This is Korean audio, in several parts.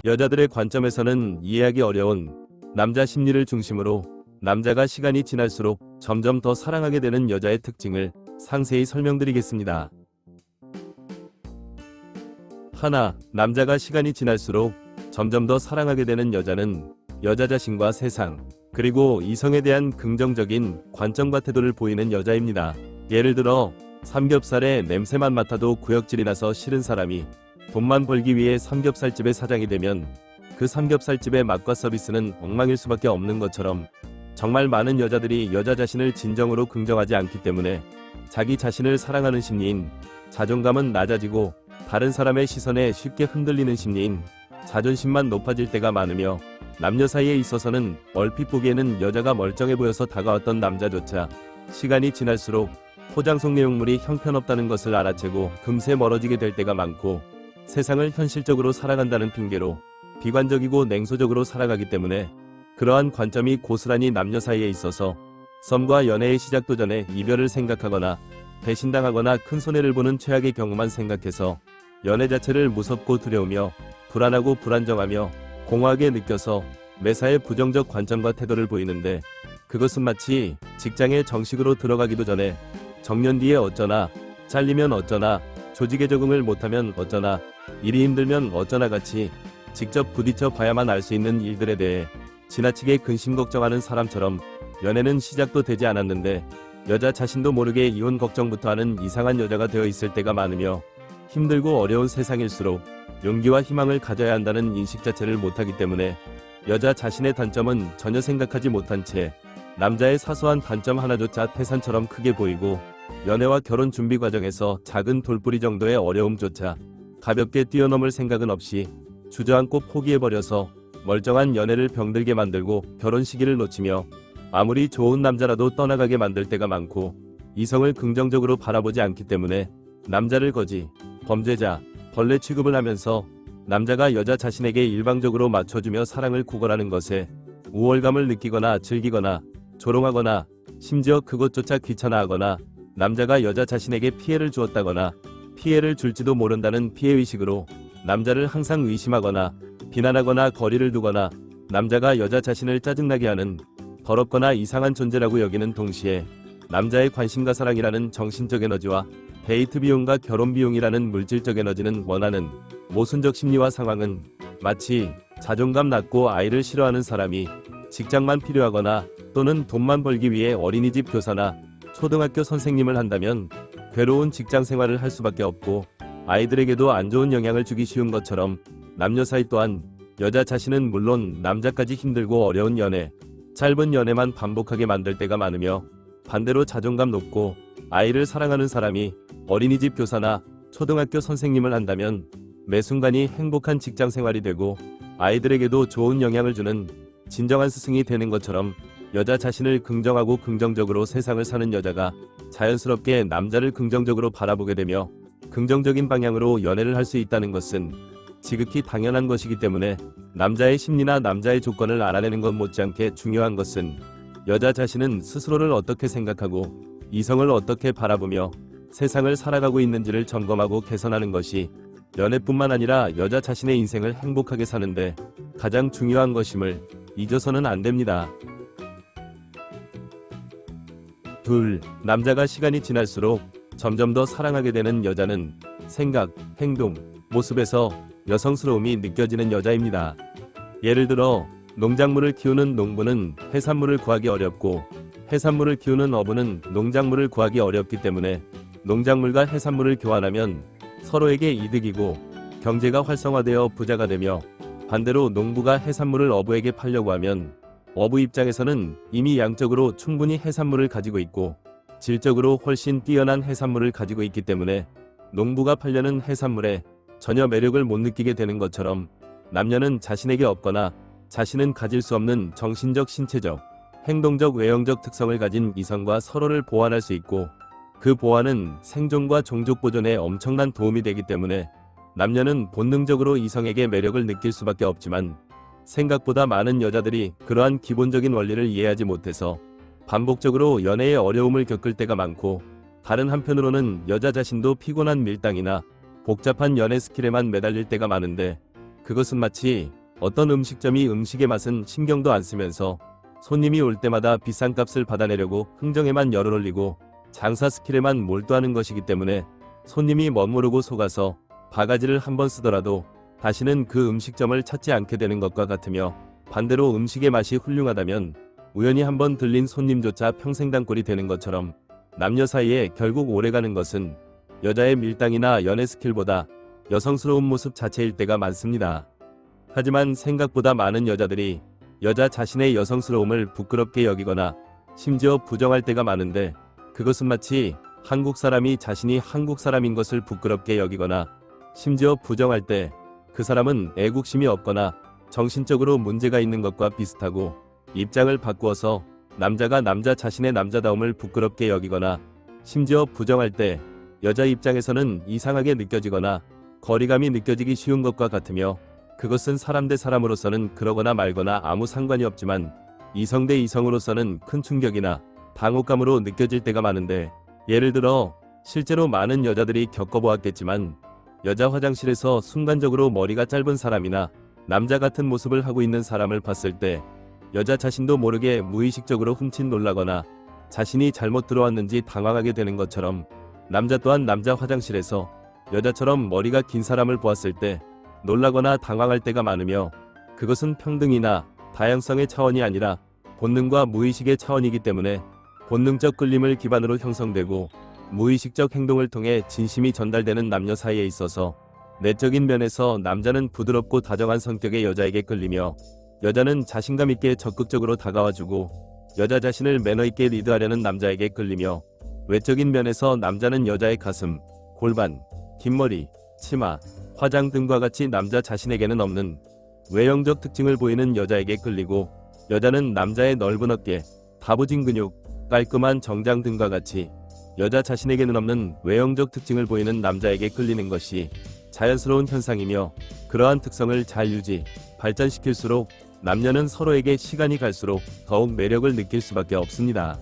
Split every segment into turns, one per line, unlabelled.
여자들의 관점에서는 이해하기 어려운 남자 심리를 중심으로 남자가 시간이 지날수록 점점 더 사랑하게 되는 여자의 특징을 상세히 설명드리겠습니다. 하나, 남자가 시간이 지날수록 점점 더 사랑하게 되는 여자는 여자 자신과 세상, 그리고 이성에 대한 긍정적인 관점과 태도를 보이는 여자입니다. 예를 들어 삼겹살의 냄새만 맡아도 구역질이 나서 싫은 사람이 돈만 벌기 위해 삼겹살집의 사장이 되면 그 삼겹살집의 맛과 서비스는 엉망일 수밖에 없는 것처럼, 정말 많은 여자들이 여자 자신을 진정으로 긍정하지 않기 때문에 자기 자신을 사랑하는 심리인 자존감은 낮아지고 다른 사람의 시선에 쉽게 흔들리는 심리인 자존심만 높아질 때가 많으며, 남녀 사이에 있어서는 얼핏 보기에는 여자가 멀쩡해 보여서 다가왔던 남자조차 시간이 지날수록 포장속 내용물이 형편없다는 것을 알아채고 금세 멀어지게 될 때가 많고, 세상을 현실적으로 살아간다는 핑계로 비관적이고 냉소적으로 살아가기 때문에 그러한 관점이 고스란히 남녀 사이에 있어서 썸과 연애의 시작도 전에 이별을 생각하거나 배신당하거나 큰 손해를 보는 최악의 경우만 생각해서 연애 자체를 무섭고 두려우며 불안하고 불안정하며 공허하게 느껴서 매사에 부정적 관점과 태도를 보이는데, 그것은 마치 직장에 정식으로 들어가기도 전에 정년 뒤에 어쩌나, 잘리면 어쩌나, 조직에 적응을 못하면 어쩌나, 일이 힘들면 어쩌나 같이 직접 부딪혀 봐야만 알 수 있는 일들에 대해 지나치게 근심 걱정하는 사람처럼 연애는 시작도 되지 않았는데 여자 자신도 모르게 이혼 걱정부터 하는 이상한 여자가 되어 있을 때가 많으며, 힘들고 어려운 세상일수록 용기와 희망을 가져야 한다는 인식 자체를 못하기 때문에 여자 자신의 단점은 전혀 생각하지 못한 채 남자의 사소한 단점 하나조차 태산처럼 크게 보이고, 연애와 결혼 준비 과정에서 작은 돌부리 정도의 어려움조차 가볍게 뛰어넘을 생각은 없이 주저앉고 포기해버려서 멀쩡한 연애를 병들게 만들고 결혼 시기를 놓치며 아무리 좋은 남자라도 떠나가게 만들 때가 많고, 이성을 긍정적으로 바라보지 않기 때문에 남자를 거지, 범죄자, 벌레 취급을 하면서 남자가 여자 자신에게 일방적으로 맞춰주며 사랑을 구걸하는 것에 우월감을 느끼거나 즐기거나 조롱하거나, 심지어 그것조차 귀찮아하거나 남자가 여자 자신에게 피해를 주었다거나 피해를 줄지도 모른다는 피해의식으로 남자를 항상 의심하거나 비난하거나 거리를 두거나 남자가 여자 자신을 짜증나게 하는 더럽거나 이상한 존재라고 여기는 동시에 남자의 관심과 사랑이라는 정신적 에너지와 데이트 비용과 결혼 비용이라는 물질적 에너지는 원하는 모순적 심리와 상황은 마치 자존감 낮고 아이를 싫어하는 사람이 직장만 필요하거나 또는 돈만 벌기 위해 어린이집 교사나 초등학교 선생님을 한다면 괴로운 직장 생활을 할 수밖에 없고 아이들에게도 안 좋은 영향을 주기 쉬운 것처럼, 남녀 사이 또한 여자 자신은 물론 남자까지 힘들고 어려운 연애, 짧은 연애만 반복하게 만들 때가 많으며, 반대로 자존감 높고 아이를 사랑하는 사람이 어린이집 교사나 초등학교 선생님을 한다면 매 순간이 행복한 직장 생활이 되고 아이들에게도 좋은 영향을 주는 진정한 스승이 되는 것처럼, 여자 자신을 긍정하고 긍정적으로 세상을 사는 여자가 자연스럽게 남자를 긍정적으로 바라보게 되며 긍정적인 방향으로 연애를 할 수 있다는 것은 지극히 당연한 것이기 때문에, 남자의 심리나 남자의 조건을 알아내는 것 못지않게 중요한 것은 여자 자신은 스스로를 어떻게 생각하고 이성을 어떻게 바라보며 세상을 살아가고 있는지를 점검하고 개선하는 것이 연애뿐만 아니라 여자 자신의 인생을 행복하게 사는데 가장 중요한 것임을 잊어서는 안 됩니다. 둘, 남자가 시간이 지날수록 점점 더 사랑하게 되는 여자는 생각, 행동, 모습에서 여성스러움이 느껴지는 여자입니다. 예를 들어 농작물을 키우는 농부는 해산물을 구하기 어렵고 해산물을 키우는 어부는 농작물을 구하기 어렵기 때문에 농작물과 해산물을 교환하면 서로에게 이득이고 경제가 활성화되어 부자가 되며, 반대로 농부가 해산물을 어부에게 팔려고 하면 어부 입장에서는 이미 양적으로 충분히 해산물을 가지고 있고 질적으로 훨씬 뛰어난 해산물을 가지고 있기 때문에 농부가 팔려는 해산물에 전혀 매력을 못 느끼게 되는 것처럼, 남녀는 자신에게 없거나 자신은 가질 수 없는 정신적, 신체적, 행동적, 외형적 특성을 가진 이성과 서로를 보완할 수 있고, 그 보완은 생존과 종족 보존에 엄청난 도움이 되기 때문에 남녀는 본능적으로 이성에게 매력을 느낄 수밖에 없지만, 생각보다 많은 여자들이 그러한 기본적인 원리를 이해하지 못해서 반복적으로 연애에 어려움을 겪을 때가 많고, 다른 한편으로는 여자 자신도 피곤한 밀당이나 복잡한 연애 스킬에만 매달릴 때가 많은데, 그것은 마치 어떤 음식점이 음식의 맛은 신경도 안 쓰면서 손님이 올 때마다 비싼 값을 받아내려고 흥정에만 열을 올리고 장사 스킬에만 몰두하는 것이기 때문에 손님이 멋모르고 속아서 바가지를 한번 쓰더라도 다시는 그 음식점을 찾지 않게 되는 것과 같으며, 반대로 음식의 맛이 훌륭하다면 우연히 한번 들린 손님조차 평생 단골이 되는 것처럼 남녀 사이에 결국 오래가는 것은 여자의 밀당이나 연애 스킬보다 여성스러운 모습 자체일 때가 많습니다. 하지만 생각보다 많은 여자들이 여자 자신의 여성스러움을 부끄럽게 여기거나 심지어 부정할 때가 많은데, 그것은 마치 한국 사람이 자신이 한국 사람인 것을 부끄럽게 여기거나 심지어 부정할 때 그 사람은 애국심이 없거나 정신적으로 문제가 있는 것과 비슷하고, 입장을 바꾸어서 남자가 남자 자신의 남자다움을 부끄럽게 여기거나 심지어 부정할 때 여자 입장에서는 이상하게 느껴지거나 거리감이 느껴지기 쉬운 것과 같으며, 그것은 사람 대 사람으로서는 그러거나 말거나 아무 상관이 없지만 이성 대 이성으로서는 큰 충격이나 당혹감으로 느껴질 때가 많은데, 예를 들어 실제로 많은 여자들이 겪어보았겠지만 여자 화장실에서 순간적으로 머리가 짧은 사람이나 남자 같은 모습을 하고 있는 사람을 봤을 때 여자 자신도 모르게 무의식적으로 훔친 놀라거나 자신이 잘못 들어왔는지 당황하게 되는 것처럼, 남자 또한 남자 화장실에서 여자처럼 머리가 긴 사람을 보았을 때 놀라거나 당황할 때가 많으며, 그것은 평등이나 다양성의 차원이 아니라 본능과 무의식의 차원이기 때문에 본능적 끌림을 기반으로 형성되고 무의식적 행동을 통해 진심이 전달되는 남녀 사이에 있어서 내적인 면에서 남자는 부드럽고 다정한 성격의 여자에게 끌리며 여자는 자신감 있게 적극적으로 다가와주고 여자 자신을 매너 있게 리드하려는 남자에게 끌리며, 외적인 면에서 남자는 여자의 가슴, 골반, 긴 머리, 치마, 화장 등과 같이 남자 자신에게는 없는 외형적 특징을 보이는 여자에게 끌리고, 여자는 남자의 넓은 어깨, 다부진 근육, 깔끔한 정장 등과 같이 여자 자신에게는 없는 외형적 특징을 보이는 남자에게 끌리는 것이 자연스러운 현상이며, 그러한 특성을 잘 유지, 발전시킬수록 남녀는 서로에게 시간이 갈수록 더욱 매력을 느낄 수밖에 없습니다.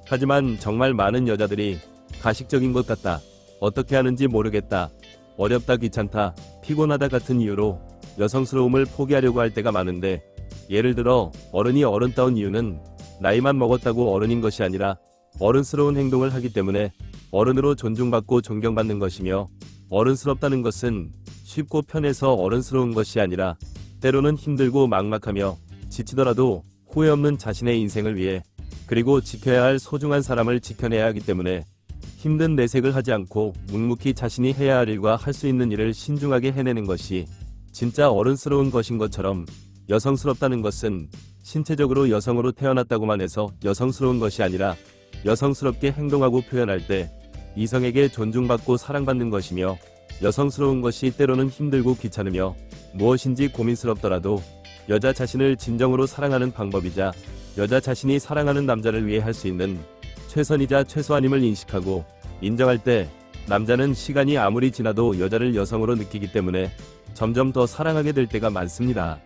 하지만 정말 많은 여자들이 가식적인 것 같다, 어떻게 하는지 모르겠다, 어렵다, 귀찮다, 피곤하다 같은 이유로 여성스러움을 포기하려고 할 때가 많은데, 예를 들어 어른이 어른다운 이유는 나이만 먹었다고 어른인 것이 아니라 어른스러운 행동을 하기 때문에 어른으로 존중받고 존경받는 것이며, 어른스럽다는 것은 쉽고 편해서 어른스러운 것이 아니라 때로는 힘들고 막막하며 지치더라도 후회 없는 자신의 인생을 위해, 그리고 지켜야 할 소중한 사람을 지켜내야 하기 때문에 힘든 내색을 하지 않고 묵묵히 자신이 해야 할 일과 할 수 있는 일을 신중하게 해내는 것이 진짜 어른스러운 것인 것처럼, 여성스럽다는 것은 신체적으로 여성으로 태어났다고만 해서 여성스러운 것이 아니라 여성스럽게 행동하고 표현할 때 이성에게 존중받고 사랑받는 것이며, 여성스러운 것이 때로는 힘들고 귀찮으며 무엇인지 고민스럽더라도 여자 자신을 진정으로 사랑하는 방법이자 여자 자신이 사랑하는 남자를 위해 할 수 있는 최선이자 최소한임을 인식하고 인정할 때 남자는 시간이 아무리 지나도 여자를 여성으로 느끼기 때문에 점점 더 사랑하게 될 때가 많습니다.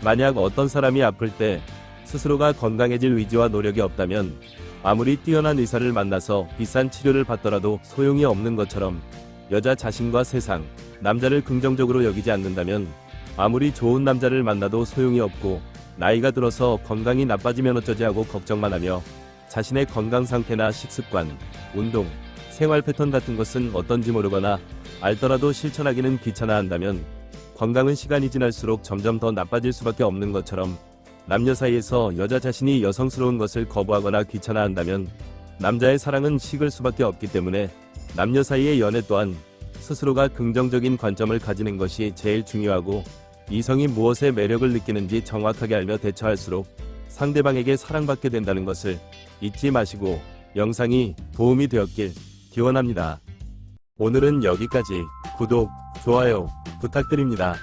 만약 어떤 사람이 아플 때 스스로가 건강해질 의지와 노력이 없다면 아무리 뛰어난 의사를 만나서 비싼 치료를 받더라도 소용이 없는 것처럼, 여자 자신과 세상, 남자를 긍정적으로 여기지 않는다면 아무리 좋은 남자를 만나도 소용이 없고, 나이가 들어서 건강이 나빠지면 어쩌지 하고 걱정만 하며 자신의 건강 상태나 식습관, 운동, 생활 패턴 같은 것은 어떤지 모르거나 알더라도 실천하기는 귀찮아한다면 건강은 시간이 지날수록 점점 더 나빠질 수밖에 없는 것처럼, 남녀 사이에서 여자 자신이 여성스러운 것을 거부하거나 귀찮아한다면 남자의 사랑은 식을 수밖에 없기 때문에, 남녀 사이의 연애 또한 스스로가 긍정적인 관점을 가지는 것이 제일 중요하고, 이성이 무엇에 매력을 느끼는지 정확하게 알며 대처할수록 상대방에게 사랑받게 된다는 것을 잊지 마시고, 영상이 도움이 되었길 기원합니다. 오늘은 여기까지. 구독, 좋아요 부탁드립니다.